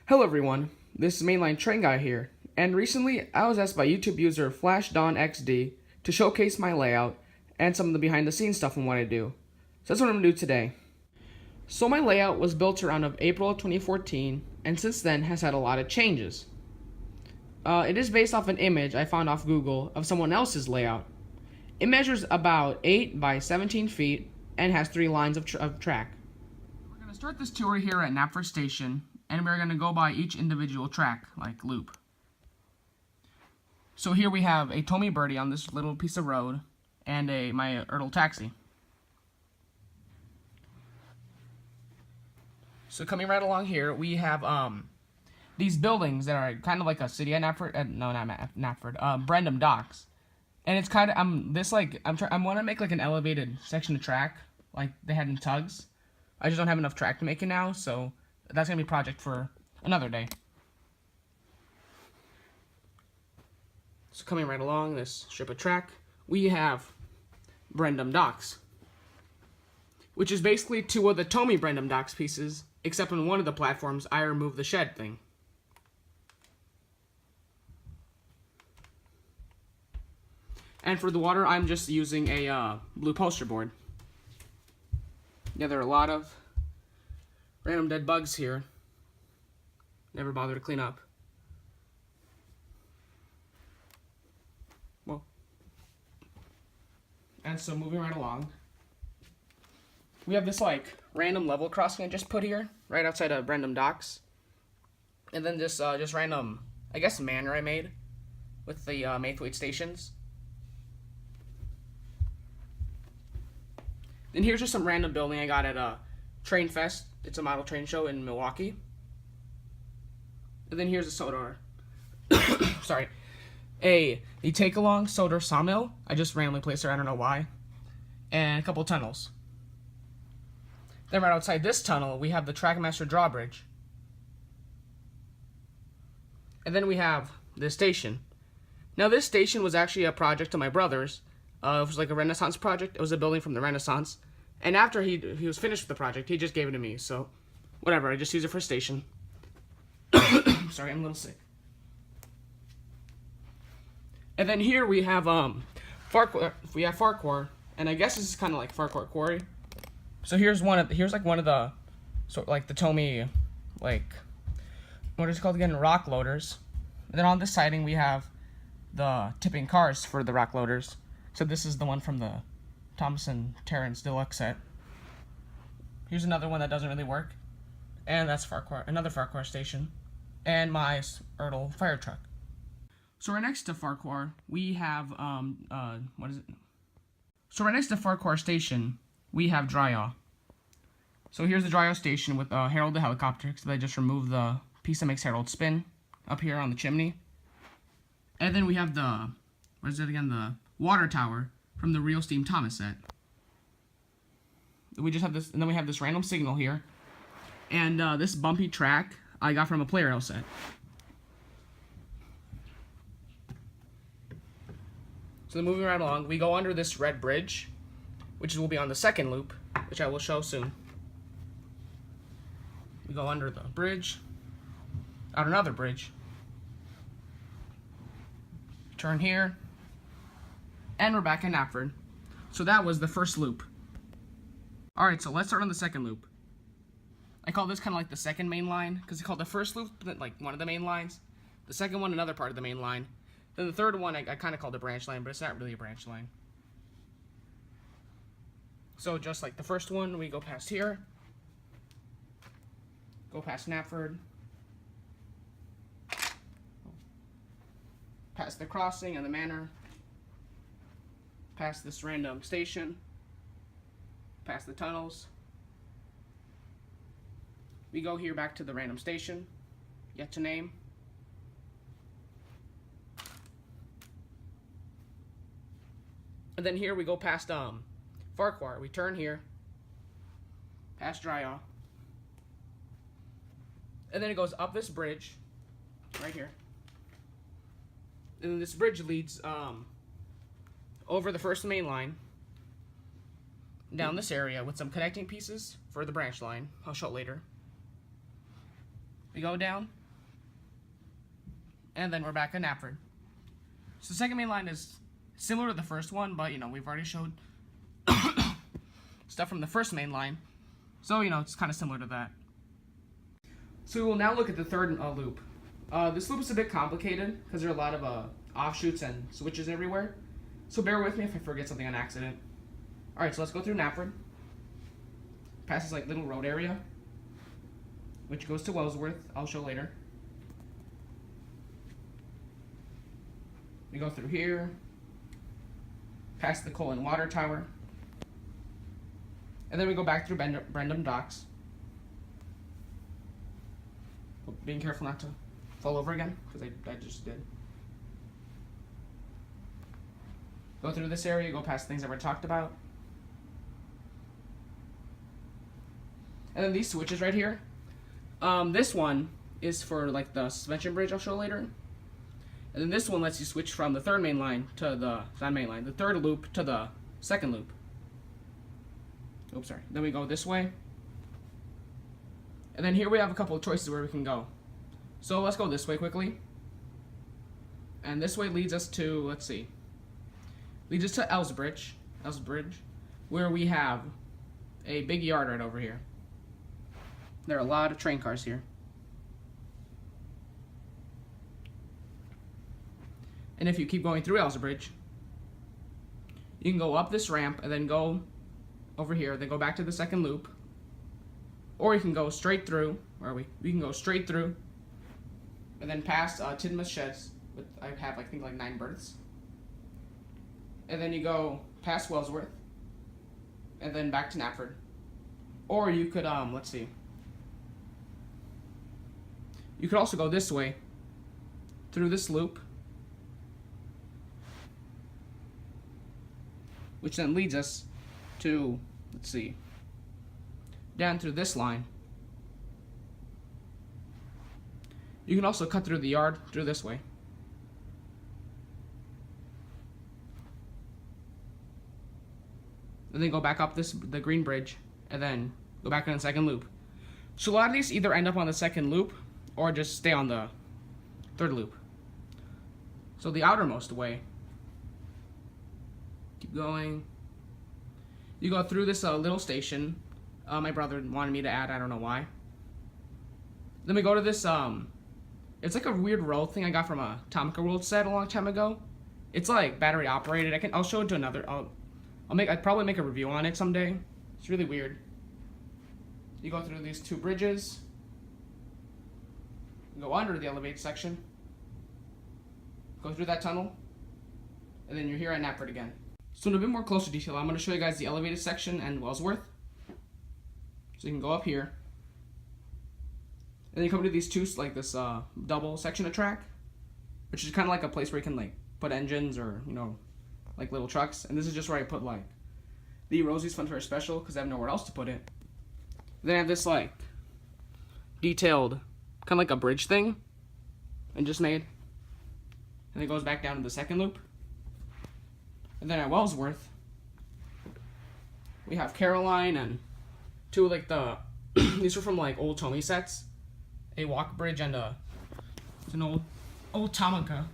Hello everyone, this is Mainline Train Guy here, and recently I was asked by YouTube user FlashDonXD to showcase my layout and some of the behind the scenes stuff on what I do. So that's what I'm going to do today. So my layout was built around of April 2014, and since then has had a lot of changes. It is based off an image I found off Google of someone else's layout. It measures about 8 by 17 feet and has 3 lines of track. We're going to start this tour here at Knapford Station, and we're going to go by each individual track, like loop. So here we have a Tomy birdie on this little piece of road, and my Ertl taxi. So coming right along here, we have these buildings that are kind of like a city at Knapford. No, not Knapford. Brendam Docks, and it's kind of I want to make like an elevated section of track like they had in Tugs. I just don't have enough track to make it now, so that's gonna be a project for another day. So coming right along this strip of track, we have Brendam Docks, which is basically 2 of the Tomy Brendam Docks pieces, except on one of the platforms I removed the shed thing. And for the water, I'm just using a blue poster board. Yeah, there are a lot of random dead bugs here. Never bother to clean up. Well, and so moving right along, we have this like random level crossing I just put here, right outside of Brendam Docks, and then this just random, I guess, manor I made with the Maithwaite stations. Then here's just some random building I got at Train Fest. It's a model train show in Milwaukee. And then here's a Sodor. Sorry. The take-along Sodor sawmill. I just randomly placed there, I don't know why. And a couple tunnels. Then right outside this tunnel, we have the Trackmaster Drawbridge. And then we have this station. Now this station was actually a project of my brother's. It was like a Renaissance project. It was a building from the Renaissance. And after he was finished with the project, he just gave it to me. So, whatever. I just use it for a station. Sorry, I'm a little sick. And then here we have Farquhar, and I guess this is kind of like Farquhar Quarry. So here's one of the Tomy, like, what is it called again? Rock loaders. And then on this siding we have the tipping cars for the rock loaders. So this is the one from the Thompson Terrence Deluxe set. Here's another one that doesn't really work. And that's Farquhar, another Farquhar station. And my Ertl fire truck. So right next to Farquhar, we have, So right next to Farquhar station, we have Dryaw. So here's the Dryaw station with Harold the helicopter, so they just removed the piece that makes Harold spin up here on the chimney. And then we have the, the water tower from the Real Steam Thomas set. We just have this, and then we have this random signal here. And this bumpy track I got from a Player Rail set. So then moving right along, we go under this red bridge, which will be on the second loop, which I will show soon. We go under the bridge, out another bridge, turn here, and we're back in Knapford. So that was the first loop. Alright, so let's start on the second loop. I call this kind of like the second main line, because I call the first loop like one of the main lines, the second one another part of the main line, then the third one I kind of called a branch line, but it's not really a branch line. So just like the first one, we go past here, go past Knapford, past the crossing and the manor, past this random station, past the tunnels. We go here back to the random station, yet to name. And then here we go past Farquhar. We turn here, past Dryaw. And then it goes up this bridge, right here. And then this bridge leads over the first main line, down this area with some connecting pieces for the branch line. I'll show it later. We go down, And then we're back at Knapford. So the second main line is similar to the first one, but, we've already showed stuff from the first main line. So, it's kind of similar to that. So we will now look at the third loop. This loop is a bit complicated because there are a lot of offshoots and switches everywhere. So bear with me if I forget something on accident. Alright, so let's go through Knapford. Past this little road area, which goes to Wellsworth. I'll show later. We go through here, past the coal and water tower, and then we go back through Brendam Docks. Being careful not to fall over again, because I just did. Go through this area, go past things that were talked about. And then these switches right here. This one is for the suspension bridge I'll show later. And then this one lets you switch from the third main line to the third loop to the second loop. Oops, sorry. Then we go this way. And then here we have a couple of choices where we can go. So let's go this way quickly. And this way leads us to, leads us to Elsbridge, where we have a big yard right over here. There are a lot of train cars here. And if you keep going through Elsbridge, you can go up this ramp and then go over here, then go back to the second loop. Or you can go straight through, where are we? We can go straight through and then past Tidmouth Sheds, with I have I think 9 berths. And then you go past Wellsworth and then back to Knapford. Or you could you could also go this way through this loop, which then leads us to, down through this line. You can also cut through the yard through this way. And then go back up the green bridge, and then go back on the second loop. So a lot of these either end up on the second loop, or just stay on the third loop. So the outermost way, keep going. You go through this little station. My brother wanted me to add, I don't know why. Then we go to this, it's like a weird road thing I got from a Tomica World set a long time ago. It's battery operated. I'll show it to another, I'd probably make a review on it someday. It's really weird. You go through these 2 bridges. You go under the elevated section. Go through that tunnel. And then you're here at Knapford again. So in a bit more closer detail, I'm going to show you guys the elevated section and Wellsworth. So you can go up here. And then you come to these 2, this double section of track, which is kind of like a place where you can put engines or, little trucks. And this is just where I put the Rosie's Fun Fair Special, because I have nowhere else to put it. Then I have this detailed, kind of like a bridge thing I just made. And it goes back down to the second loop. And then at Wellsworth, we have Caroline and 2 these are from old Tomy sets. A walk bridge and it's an old Tomica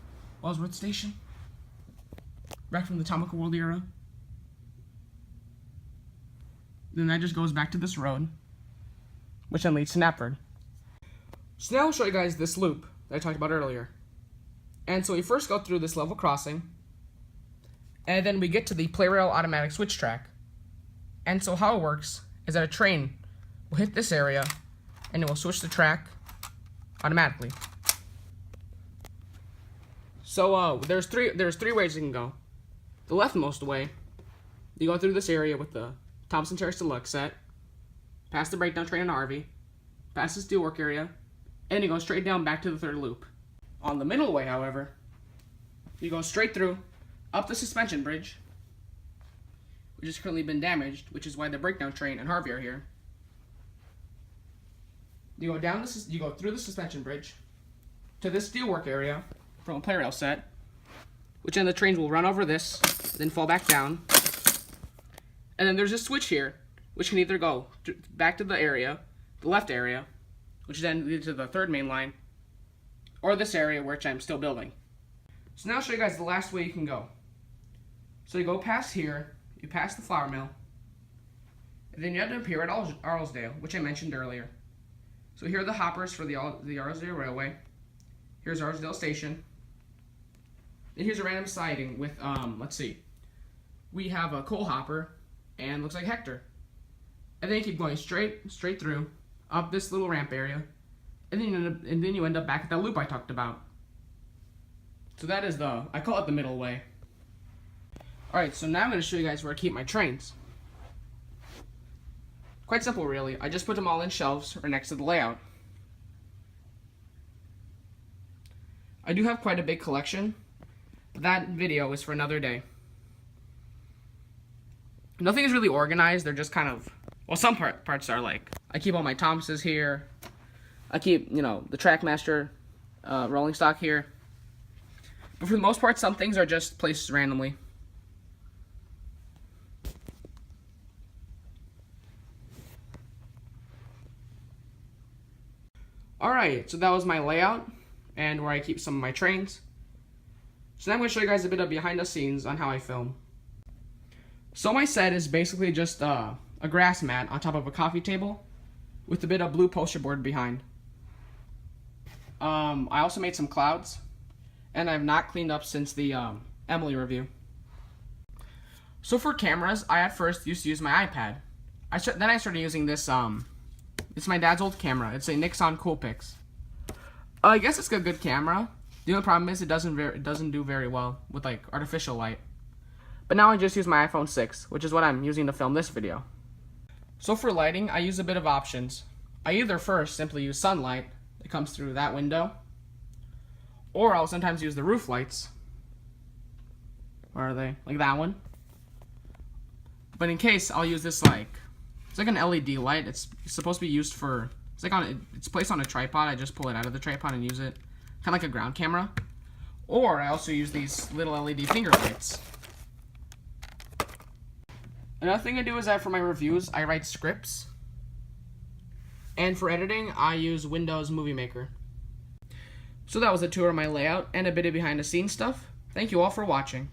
Wellsworth station. Back from the Tomica World era. Then that just goes back to this road, which then leads to Knapford. So now I'll show you guys this loop that I talked about earlier. And so we first go through this level crossing, and then we get to the Playrail automatic switch track. And so how it works is that a train will hit this area, and it will switch the track automatically. So there's three ways you can go. The leftmost way, you go through this area with the Thompson Terrace Deluxe set, past the breakdown train and RV, past the steelwork area, and you go straight down back to the third loop. On the middle way, however, you go straight through, up the suspension bridge, which has currently been damaged, which is why the breakdown train and Harvey are here. You go down you go through the suspension bridge to this steelwork area from a Playrail set, which then the trains will run over this, then fall back down. And then there's a switch here, which can either go back to the area, the left area, which then leads to the third main line, or this area which I'm still building. So now I'll show you guys the last way you can go. So you go past here, you pass the flour mill, and then you end up here at Arlesdale, which I mentioned earlier. So here are the hoppers for the Arlesdale Railway. Here's Arlesdale Station. And here's a random siding with, let's see. We have a coal hopper, and looks like Hector. And then you keep going straight through, up this little ramp area, and then you end up back at that loop I talked about. So that is I call it the middle way. Alright, so now I'm going to show you guys where I keep my trains. Quite simple, really. I just put them all in shelves or next to the layout. I do have quite a big collection, but that video is for another day. Nothing is really organized, they're just kind of, well, some parts are like, I keep all my Thomases here, I keep, the Trackmaster rolling stock here, but for the most part, some things are just placed randomly. Alright, so that was my layout, and where I keep some of my trains. So now I'm going to show you guys a bit of behind the scenes on how I film. So my set is basically just a grass mat on top of a coffee table with a bit of blue poster board behind. I also made some clouds, and I've not cleaned up since the Emily review. So for cameras, I at first used to use my iPad. Then I started using this, it's my dad's old camera. It's a Nixon Coolpix. I guess it's a good camera. The only problem is it doesn't do very well with like artificial light. But now I just use my iPhone 6, which is what I'm using to film this video. So for lighting, I use a bit of options. I either first simply use sunlight that comes through that window, or I'll sometimes use the roof lights. Where are they? Like that one. But in case, I'll use this it's like an LED light. It's supposed to be used for, it's placed on a tripod. I just pull it out of the tripod and use it kind of like a ground camera. Or I also use these little LED finger lights. Another thing I do is that for my reviews, I write scripts. And for editing, I use Windows Movie Maker. So that was a tour of my layout and a bit of behind the scenes stuff. Thank you all for watching.